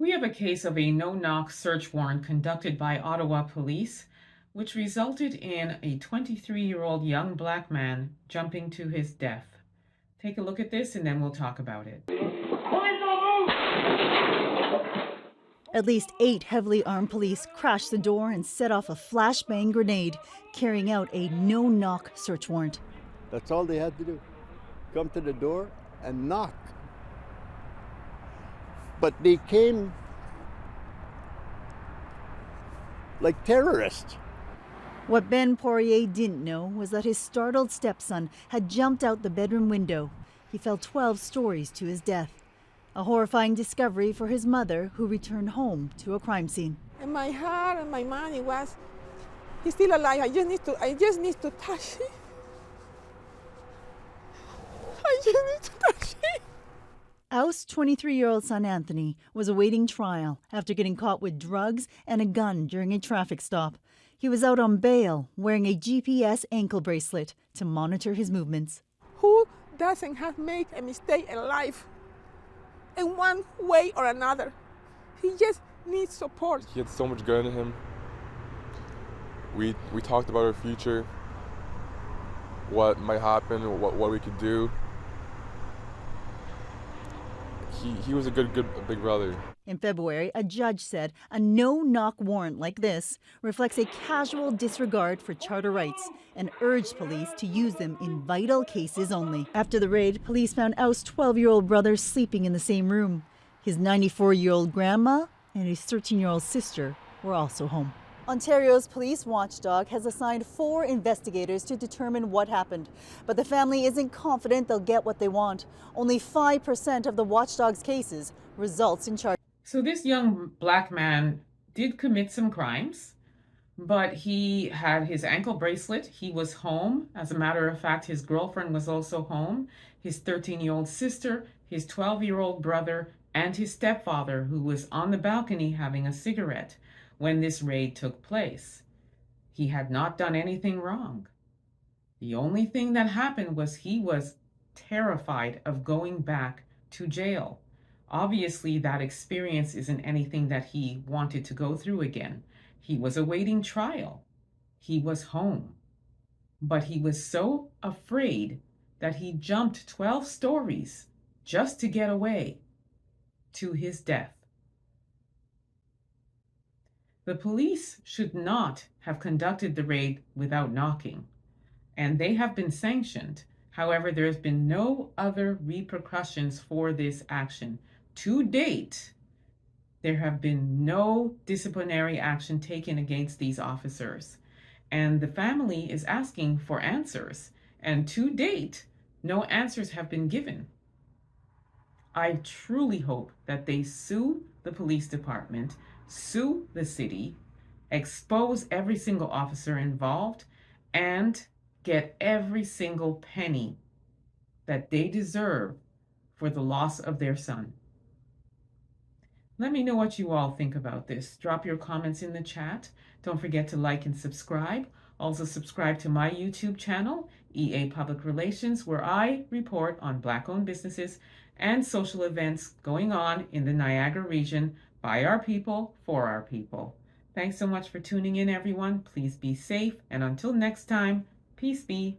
We have a case of a no-knock search warrant conducted by Ottawa police, which resulted in a 23-year-old young black man jumping to his death. Take a look at this and then we'll talk about it. At least 8 heavily armed police crashed the door and set off a flashbang grenade, carrying out a no-knock search warrant. That's all they had to do. Come to the door and knock. But they came like terrorists. What Ben Poirier didn't know was that his startled stepson had jumped out the bedroom window. He fell 12 stories to his death. A horrifying discovery for his mother, who returned home to a crime scene. In my heart and my mind, it was, he's still alive. I just need to touch him. I just need to touch him. Aust's 23-year-old son Anthony was awaiting trial after getting caught with drugs and a gun during a traffic stop. He was out on bail wearing a GPS ankle bracelet to monitor his movements. Who doesn't have made a mistake in life? In one way or another. He just needs support. He had so much good in him. We talked about our future, what might happen, what we could do. He was a good big brother. In February, a judge said a no-knock warrant like this reflects a casual disregard for charter rights and urged police to use them in vital cases only. After the raid, police found Aust's 12-year-old brother sleeping in the same room. His 94-year-old grandma and his 13-year-old sister were also home. Ontario's police watchdog has assigned 4 investigators to determine what happened. But the family isn't confident they'll get what they want. Only 5% of the watchdog's cases results in charges. So this young black man did commit some crimes, but he had his ankle bracelet. He was home. As a matter of fact, his girlfriend was also home. His 13-year-old sister, his 12-year-old brother, and his stepfather, who was on the balcony having a cigarette when this raid took place. He had not done anything wrong. The only thing that happened was he was terrified of going back to jail. Obviously, that experience isn't anything that he wanted to go through again. He was awaiting trial. He was home. But he was so afraid that he jumped 12 stories just to get away to his death. The police should not have conducted the raid without knocking, and they have been sanctioned. However, there has been no other repercussions for this action. To date, there have been no disciplinary action taken against these officers, and the family is asking for answers, and to date, no answers have been given. I truly hope that they sue the police department, sue the city, expose every single officer involved, and get every single penny that they deserve for the loss of their son. Let me know what you all think about this. Drop your comments in the chat. Don't forget to like and subscribe. Also subscribe to my YouTube channel, EA Public Relations, where I report on Black-owned businesses and social events going on in the Niagara region by our people, for our people. Thanks so much for tuning in, everyone. Please be safe, and until next time, peace be.